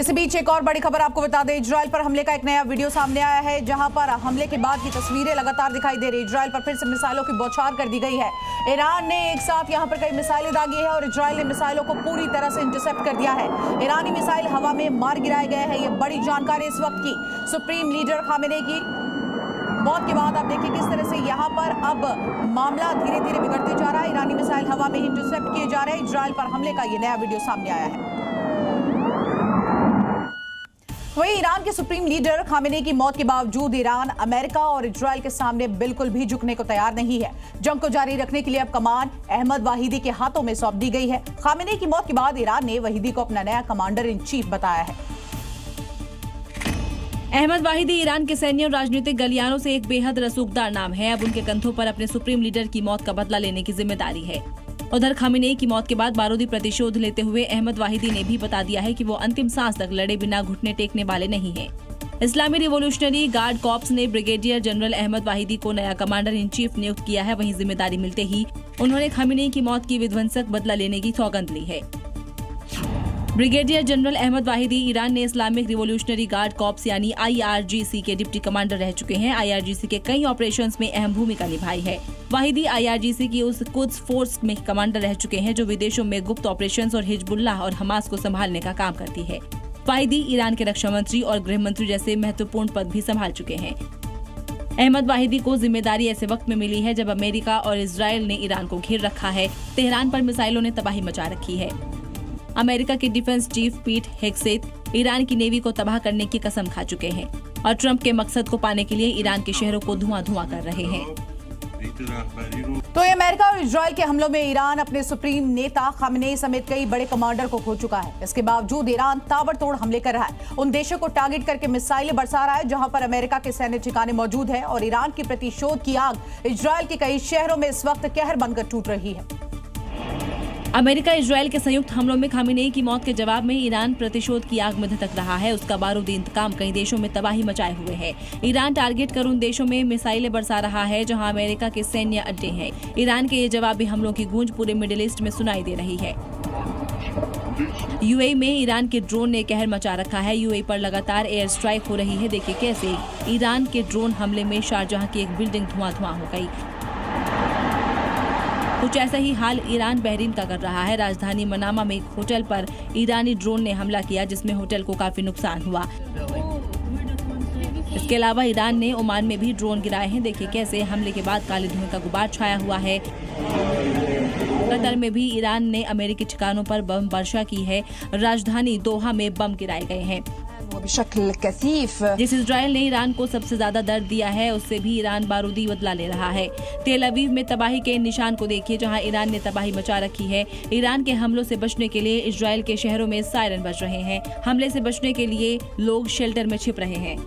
इस बीच एक और बड़ी खबर आपको बता दें, इजराइल पर हमले का एक नया वीडियो सामने आया है, जहां पर हमले के बाद की तस्वीरें लगातार दिखाई दे रही। इजराइल पर फिर से मिसाइलों की बौछार कर दी गई है। ईरान ने एक साथ यहां पर कई मिसाइलें दागी है और इजराइल ने मिसाइलों को पूरी तरह से इंटरसेप्ट कर दिया है। ईरानी मिसाइल हवा में मार गिराए गए हैं। ये बड़ी जानकारी इस वक्त की सुप्रीम लीडर खामेनेई की मौत के बाद आप देखिए किस तरह से यहाँ पर अब मामला धीरे धीरे बिगड़ते जा रहा है। ईरानी मिसाइल हवा में ही इंटरसेप्ट किए जा रहे हैं। इजराइल पर हमले का ये नया वीडियो सामने आया है। वहीं ईरान के सुप्रीम लीडर खामेनेई की मौत के बावजूद ईरान अमेरिका और इजराइल के सामने बिल्कुल भी झुकने को तैयार नहीं है। जंग को जारी रखने के लिए अब कमान अहमद वाहिदी के हाथों में सौंप दी गई है। खामेनेई की मौत के बाद ईरान ने वाहिदी को अपना नया कमांडर इन चीफ बताया है। अहमद वाहिदी ईरान के सैन्य और राजनीतिक गलियारों से एक बेहद रसूखदार नाम है। अब उनके कंधों पर अपने सुप्रीम लीडर की मौत का बदला लेने की जिम्मेदारी है। उधर खामेनेई की मौत के बाद बारूदी प्रतिशोध लेते हुए अहमद वाहिदी ने भी बता दिया है कि वो अंतिम सांस तक लड़े बिना घुटने टेकने वाले नहीं हैं। इस्लामी रिवोल्यूशनरी गार्ड कॉर्प्स ने ब्रिगेडियर जनरल अहमद वाहिदी को नया कमांडर इन चीफ नियुक्त किया है। वहीं जिम्मेदारी मिलते ही उन्होंने खामेनेई की मौत की विध्वंसक बदला लेने की सौगंध ली है। Brigadier general Ahmad Vahidi Iran ने इस्लामिक रिवोल्यूशनरी गार्ड कॉर्प्स यानी IRGC के डिप्टी कमांडर रह चुके हैं। IRGC के कई ऑपरेशंस में अहम भूमिका निभाई है। वाहिदी IRGC की उस कुद्स फोर्स में कमांडर रह चुके हैं जो विदेशों में गुप्त ऑपरेशंस और हिजबुल्लाह और हमास को संभालने का काम करती है। वाहिदी ईरान के रक्षा मंत्री और गृह मंत्री जैसे महत्वपूर्ण पद भी संभाल चुके हैं। अहमद वाहिदी को जिम्मेदारी ऐसे वक्त में मिली है जब अमेरिका और इजराइल ने ईरान को घेर रखा है। तेहरान पर मिसाइलों ने तबाही मचा रखी है। अमेरिका के defence chief Pete Hegseth Iran की नेवी को तबाह करने की कसम खा चुके हैं और ट्रंप के मकसद को पाने के लिए ईरान के शहरों को धुआं-धुआं कर रहे हैं। तो ये अमेरिका और इजराइल के हमलों में ईरान अपने सुप्रीम नेता खामेनेई समेत कई बड़े कमांडर को खो चुका है। इसके बावजूद ईरान ताबड़तोड़ हमले कर रहा है। उन देशों को टारगेट करके मिसाइलें बरसा रहा है जहां पर अमेरिका के सैन्य ठिकाने मौजूद है और ईरान की प्रतिशोध की आग इजराइल के कई शहरों में इस वक्त कहर बनकर टूट रही है। अमेरिका इजराइल के संयुक्त हमलों में खामेनेई की मौत के जवाब में ईरान प्रतिशोध की आग में धधक रहा है। उसका बारूदी इंतकाम कई देशों में तबाही मचाए हुए है। ईरान टारगेट कर उन देशों में मिसाइलें बरसा रहा है जहां अमेरिका के सैन्य अड्डे हैं। ईरान के ये जवाबी हमलों की गूंज पूरे मिडिल ईस्ट में सुनाई दे रही है। UAE में ईरान के ड्रोन ने कहर मचा रखा है। UAE पर लगातार एयर स्ट्राइक हो रही है। देखिए कैसे ईरान के ड्रोन हमले में शारजाह की एक बिल्डिंग धुआं-धुआं हो गई। कुछ ऐसा ही हाल ईरान बहरीन का कर रहा है। राजधानी मनामा में एक होटल पर ईरानी ड्रोन ने हमला किया जिसमें होटल को काफी नुकसान हुआ। इसके अलावा ईरान ने ओमान में भी ड्रोन गिराए हैं। देखिए कैसे हमले के बाद काले धुएं का गुबार छाया हुआ है। कतर में भी ईरान ने अमेरिकी ठिकानों पर बम वर्षा की है। राजधानी दोहा में बम गिराए गए हैं। जिस इजराइल ने ईरान को सबसे ज्यादा दर्द दिया है उससे भी ईरान बारूदी बदला ले रहा है। तेल अवीव में तबाही के निशान को देखिए जहां ईरान ने तबाही मचा रखी है। ईरान के हमलों से बचने के लिए इजराइल के शहरों में सायरन बज रहे हैं। हमले से बचने के लिए लोग शेल्टर में छिप रहे हैं।